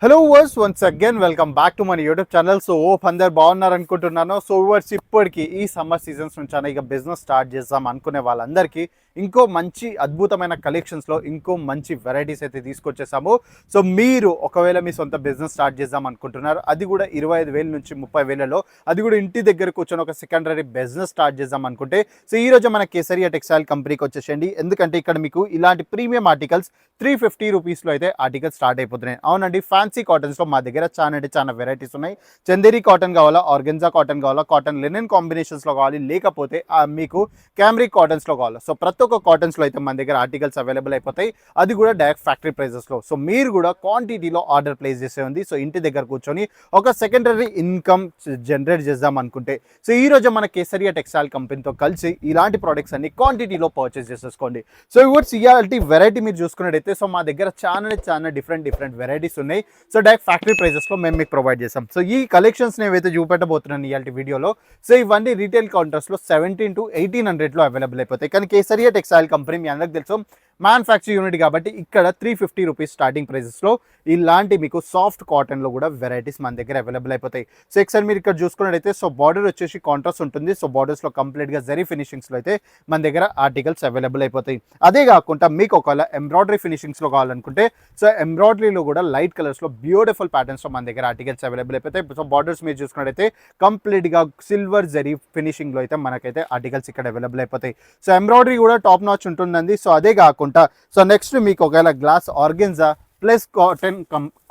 Hello వర్స్ once again welcome back to మన YouTube channel. So అందరు బాగున్నారు అనుకుంటున్నాను. సో వర్స్ ఇప్పటికి ఈ సమ్మర్ సీజన్స్ నుంచి ఇక బిజినెస్ స్టార్ట్ చేద్దాం అనుకునే వాళ్ళందరికీ ఇంకో మంచి అద్భుతమైన కలెక్షన్స్లో ఇంకో మంచి వెరైటీస్ అయితే తీసుకొచ్చేసాము. సో మీరు ఒకవేళ మీ సొంత బిజినెస్ స్టార్ట్ చేద్దాం అనుకుంటున్నారు, అది కూడా 25,000 నుంచి 30,000లో, అది కూడా ఇంటి దగ్గర కూర్చొని ఒక సెకండరీ బిజినెస్ స్టార్ట్ చేద్దాం అనుకుంటే సో ఈరోజు మన కేసరియా టెక్స్టైల్ కంపెనీకి వచ్చేసేయండి. ఎందుకంటే ఇక్కడ మీకు ఇలాంటి ప్రీమియం ఆర్టికల్స్ 350 రూపీస్లో అయితే ఆర్టికల్స్ స్టార్ట్ అయిపోతున్నాయి. అవునండి, ఫ్యాన్సీ కాటన్స్లో మా దగ్గర చాలా వెరైటీస్ ఉన్నాయి. చందేరి కాటన్ కావాలా, ఆర్గెన్జా కాటన్ కావాలా, కాటన్ లెనిన్ కాంబినేషన్స్లో కావాలి, లేకపోతే మీకు క్యామ్రిక్ కాటన్స్లో కావాలా. సో ప్రతి ఒక్క కాటన్స్లో అయితే మన దగ్గర ఆర్టికల్స్ అవైలబుల్ అయిపోతాయి, అది కూడా డైరెక్ట్ ఫ్యాక్టరీ ప్రైజెస్లో. సో మీరు కూడా క్వాంటిటీలో ఆర్డర్ ప్లేస్ చేసే ఉంది. సో ఇంటి దగ్గర కూర్చొని ఒక సెకండరీ ఇన్కమ్ జనరేట్ చేద్దాం అనుకుంటే సో ఈరోజు మన కేసరియా టెక్స్టైల్ కంపెనీతో కలిసి ఇలాంటి ప్రోడక్ట్స్ అన్ని క్వాంటిటీలో పర్చేస్ చేసేసుకోండి. సో ఇవాటి ఇయాల్టి వెరైటీ మీరు చూసుకున్నట్టయితే సో మా దగ్గర చాలా డిఫరెంట్ వెరైటీస్ ఉన్నాయి. సో డైరెక్ట్ ఫ్యాక్టరీ ప్రైజెస్లో మేము మీకు ప్రొవైడ్ చేస్తాం. సో ఈ కలెక్షన్స్ ఏవైతే చూపెట్టబోతున్నాను ఇవాళ వీడియోలో, సో ఇవన్నీ రీటైల్ కౌంటర్స్లో 1700 to 1800లో అవైలబుల్ అయిపోతాయి. కానీ కేసరియా టెక్స్టైల్ కంపెనీ మీ అందరికి తెలుసు మ్యానుఫ్యాక్చర్ యూనిట్ కాబట్టి ఇక్కడ 350 రూపీస్ స్టార్టింగ్ ప్రైజెస్లో ఇలాంటి మీకు సాఫ్ట్ కాటన్లో కూడా వెరైటీస్ మన దగ్గర అవైలబుల్ అయిపోతాయి. సో ఒకసారి మీరు ఇక్కడ చూసుకున్నట్టయితే సో బార్డర్ వచ్చేసి కాంట్రాస్ట్ ఉంటుంది. సో బార్డర్స్లో కంప్లీట్గా జరీ ఫినిషింగ్స్లో అయితే మన దగ్గర ఆర్టికల్స్ అవైలబుల్ అయిపోతాయి. అదే కాకుండా మీకు ఒకవేళ ఎంబ్రాయిడరీ ఫినిషింగ్స్లో కావాలనుకుంటే సో ఎంబ్రాయిడరీలో కూడా లైట్ కలర్స్లో బ్యూటిఫుల్ ప్యాటర్న్స్లో మన దగ్గర ఆర్టికల్స్ అవైలబుల్ అయిపోతాయి. సో బార్డర్స్ మీరు చూసుకున్నట్టయితే కంప్లీట్గా సిల్వర్ జరీ ఫినిషింగ్లో అయితే మనకైతే ఆర్టికల్స్ ఇక్కడ అవైలబుల్ అయిపోతాయి. సో ఎంబ్రాయిడరీ కూడా టాప్ నాచ్ ఉంటుందండి. సో అదే కాకుండా సో నెక్స్ట్ మీకు ఒకవేళ గ్లాస్ ఆర్గెన్జా ప్లస్ కాటన్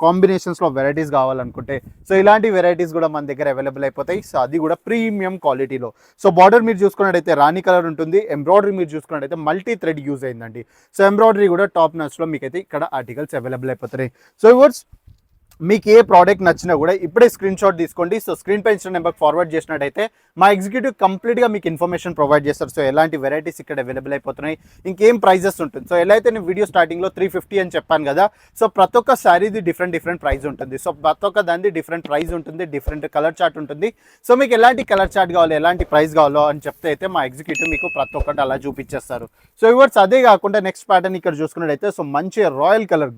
కాంబినేషన్స్లో వెరైటీస్ కావాలనుకుంటే సో ఇలాంటి వెరైటీస్ కూడా మన దగ్గర అవైలబుల్ అయిపోతాయి. సో అది కూడా ప్రీమియం క్వాలిటీలో. సో బార్డర్ మీరు చూసుకున్నట్టయితే రాణి కలర్ ఉంటుంది. ఎంబ్రాయిడరీ మీరు చూసుకున్నట్టయితే మల్టీ థ్రెడ్ యూజ్ అయిందండి. సో ఎంబ్రాయిడరీ కూడా టాప్ నాచ్లో మీకైతే ఇక్కడ ఆర్టికల్స్ అవైలబుల్ అయిపోతాయి. సో ఇవర్స్ మీకు ఏ ప్రోడక్ట్ నచ్చినా కూడా ఇప్పుడే స్క్రీన్ షాట్ తీసుకోండి. సో స్క్రీన్ పై ఇచ్చిన నెంబర్ ఫార్వర్డ్ చేసినట్టయితే మా ఎగ్జిక్యూటివ్ కంప్లీట్గా మీకు ఇన్ఫర్మేషన్ ప్రొవైడ్ చేస్తారు. సో ఎలాంటి వెరైటీస్ ఇక్కడ అవైలబుల్ అయిపోతున్నాయి, ఇంకేం ప్రైజెస్ ఉంటుంది. సో ఎలా అయితే నేను వీడియో స్టార్టింగ్లో 350 అని చెప్పాను కదా, సో ప్రతి ఒక్క శారీది డిఫరెంట్ ప్రైస్ ఉంటుంది. సో ప్రతి ఒక్క దానిది డిఫరెంట్ ప్రైస్ ఉంటుంది, డిఫరెంట్ కలర్ చార్ట్ ఉంటుంది. సో మీకు ఎలాంటి కలర్ చార్ట్ కావాలో, ఎలాంటి ప్రైస్ కావాలో అని చెప్తే అయితే మా ఎగ్జిక్యూటివ్ మీకు ప్రతి ఒక్కటి అలా చూపించేస్తారు. సో ఇవర్స్ అదే కాకుండా నెక్స్ట్ ప్యాటర్న్ ఇక్కడ చూసుకున్నట్టయితే సో మంచి రాయల్ కలర్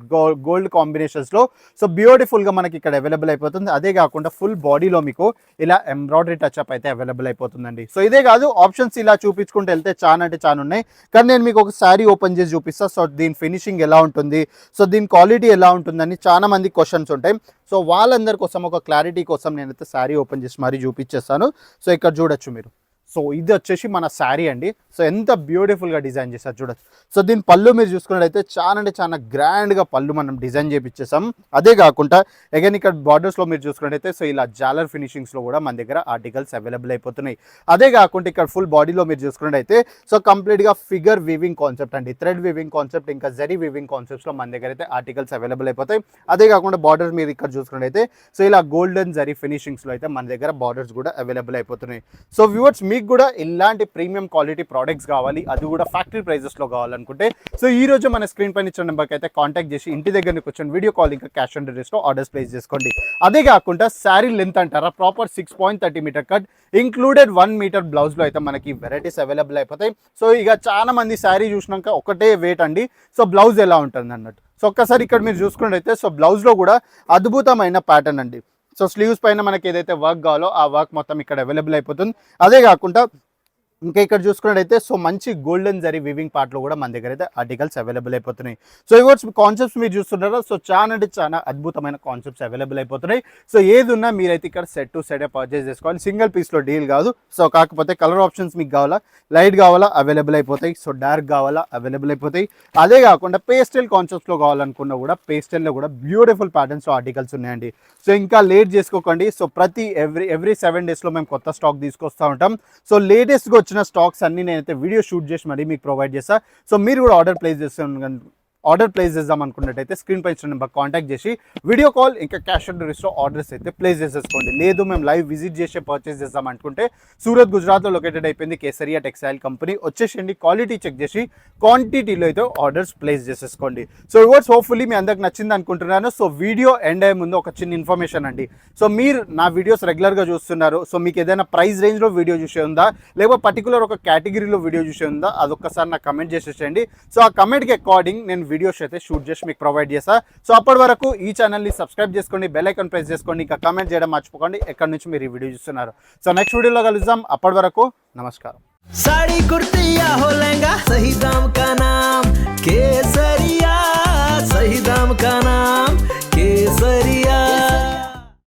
గోల్డ్ కాంబినేషన్స్లో సో బ్యూటిఫుల్గా మనకి ఇక్కడ అవైలబుల్ అయిపోతుంది. అదే కాకుండా ఫుల్ బాడీలో మీకు ఇలా ఎంబ్రాయిడరీ టచ్అప్ అయితే అవైలబుల్ అయిపోతుందండి. సో ఇదే కాదు, ఆప్షన్స్ ఇలా చూపించుకుంటూ వెళ్తే చాలా ఉన్నాయి. కానీ నేను మీకు ఒక శారీ ఓపెన్ చేసి చూపిస్తాను. సో దీని ఫినిషింగ్ ఎలా ఉంటుంది, సో దీని క్వాలిటీ ఎలా ఉంటుందని చాలా మంది క్వశ్చన్స్ ఉంటాయి. సో వాళ్ళందరి కోసం ఒక క్లారిటీ కోసం నేనైతే శారీ ఓపెన్ చేసి మరీ చూపించేస్తాను. సో ఇక్కడ చూడొచ్చు మీరు. సో ఇది వచ్చేసి మన శారీ అండి. సో ఎంత బ్యూటిఫుల్గా డిజైన్ చేశారు చూడొచ్చు. సో దీని పళ్ళు మీరు చూసుకున్నట్టయితే చాలా గ్రాండ్గా పళ్ళు మనం డిజైన్ చేయించేసాం. అదే కాకుండా అగైన్ ఇక్కడ బార్డర్స్లో మీరు చూసుకున్నట్టయితే సో ఇలా జాలర్ ఫినిషింగ్స్లో కూడా మన దగ్గర ఆర్టికల్స్ అవైలబుల్ అయిపోతున్నాయి. అదే కాకుండా ఇక్కడ ఫుల్ బాడీలో మీరు చూసుకున్నట్టయితే సో కంప్లీట్గా ఫిగర్ వీవింగ్ కాన్సెప్ట్ అండి, థ్రెడ్ వీవింగ్ కాన్సెప్ట్, ఇంకా జరీ వీవింగ్ కాన్సెప్ట్స్లో మన దగ్గర అయితే ఆర్టికల్స్ అవైలబుల్ అయిపోతాయి. అదే కాకుండా బార్డర్స్ మీరు ఇక్కడ చూసుకున్నట్టయితే సో ఇలా గోల్డెన్ జరీ ఫినిషింగ్స్లో అయితే మన దగ్గర బార్డర్స్ కూడా అవైలబుల్ అయిపోతున్నాయి. సో వ్యూవర్స్ మీకు కూడా ఇలాంటి ప్రీమియం క్వాలిటీ ప్రోడక్ట్స్ కావాలి, అది కూడా ఫ్యాక్టరీ ప్రైజెస్లో కావాలనుకుంటే సో ఈ రోజు మన స్క్రీన్ పైన ఇచ్చిన నెంబర్కి అయితే కాంటాక్ట్ చేసి ఇంటి దగ్గర కూర్చొని వీడియో కాల్ ఇంకా క్యాష్ ఆన్ డెలివరీలో ఆర్డర్స్ ప్లేస్ చేసుకోండి. అదే కాకుండా శారీ లెంత్ అంటారా, proper 6.30 metre cut included 1 metre బ్లౌజ్లో అయితే మనకి వెరైటీస్ అవైలబుల్ అయిపోతాయి. సో ఇక చాలా మంది శారీ చూసినాక ఒకటే వెయిట్ అండి, సో బ్లౌజ్ ఎలా ఉంటుంది అన్నట్టు. సో ఒక్కసారి ఇక్కడ మీరు చూసుకున్నట్టయితే సో బ్లౌజ్లో కూడా అద్భుతమైన ప్యాటర్న్ అండి. సో స్లీవ్స్ పైన మనకి ఏదైతే వర్క్ కావాలో ఆ వర్క్ మొత్తం ఇక్కడ అవైలబుల్ అయిపోతుంది. అదే కాకుండా ఇంకా ఇక్కడ చూసుకున్నట్టయితే సో మంచి గోల్డెన్ జరీ వివింగ్ పార్ట్లో కూడా మన దగ్గర అయితే ఆర్టికల్స్ అవైలబుల్ అయిపోతున్నాయి. సో ఇవర్స్ కాన్సెప్ట్స్ మీరు చూస్తున్నారో సో చాలా అద్భుతమైన కాన్సెప్ట్స్ అవైలబుల్ అయిపోతున్నాయి. సో ఏది ఉన్నా మీరైతే ఇక్కడ సెట్ టు సెట్ పర్చేస్ చేసుకోవాలి, సింగిల్ పీస్లో డీల్ కాదు. సో కాకపోతే కలర్ ఆప్షన్స్ మీకు కావాలా, లైట్ కావాలా అవైలబుల్ అయిపోతాయి, సో డార్క్ కావాలా అవైలబుల్ అయిపోతాయి. అదే కాకుండా పేస్టల్ కాన్సెప్ట్స్లో కావాలనుకున్నా కూడా పేస్టల్లో కూడా బ్యూటిఫుల్ ప్యాటర్న్స్ ఆర్టికల్స్ ఉన్నాయండి. సో ఇంకా లేట్ చేసుకోకండి. సో ఎవ్రీ 7 డేస్లో మేము కొత్త స్టాక్ తీసుకొస్తూ ఉంటాం. సో లేటెస్ట్గా వచ్చిన స్టాక్స్ అన్ని నేనైతే వీడియో షూట్ చేసి మరీ మీకు ప్రొవైడ్ చేస్తా. సో మీరు కూడా ఆర్డర్ ప్లేస్ చేద్దాం అనుకున్నట్టయితే స్క్రీన్ పై ఇచ్చిన నెంబర్ కాంటాక్ట్ చేసి వీడియో కాల్ ఇంకా క్యాష్ ఆన్ డెలివరీలో ఆర్డర్స్ అయితే ప్లేస్ చేసేసుకోండి. లేదు మేము లైవ్ విజిట్ చేసి పర్చేస్ చేద్దాం అనుకుంటే సూరత్ గుజరాత్లో లొకేటెడ్ అయిపోయింది కేసరియా టెక్స్టైల్ కంపెనీ. వచ్చేసేయండి, క్వాలిటీ చెక్ చేసి క్వాంటిటీలో అయితే ఆర్డర్స్ ప్లేస్ చేసేసుకోండి. సో ఇవర్స్ హోప్ఫుల్లీ మీ అందరికి నచ్చింది అనుకుంటున్నాను. సో వీడియో ఎండ్ అయ్యే ముందు ఒక చిన్న ఇన్ఫర్మేషన్ అండి. సో మీరు నా వీడియోస్ రెగ్యులర్గా చూస్తున్నారు. సో మీకు ఏదైనా ప్రైస్ రేంజ్లో వీడియో చూసే ఉందా, లేకపోతే పర్టికులర్ ఒక కేటగిరీలో వీడియో చూసే ఉందా, అదొక్కసారి నాకు కమెంట్ చేసేసేయండి. సో ఆ కమెంట్కి అకార్డింగ్ నేను వీడియోస్ అయితే షూట్ చేసి మీకు ప్రొవైడ్ చేస్తా. సో అప్పటి వరకు ఈ ఛానల్ని సబ్స్క్రైబ్ చేసుకోండి, బెల్ ఐకాన్ ప్రెస్ చేసుకోండి, ఇంకా కామెంట్ చేయడం మర్చిపోకండి ఎక్కడి నుంచి మీరు ఈ వీడియో చూస్తున్నారు. సో నెక్స్ట్ వీడియోలో కలుద్దాం. అప్పటి వరకు నమస్కారం. साड़ी कुर्ती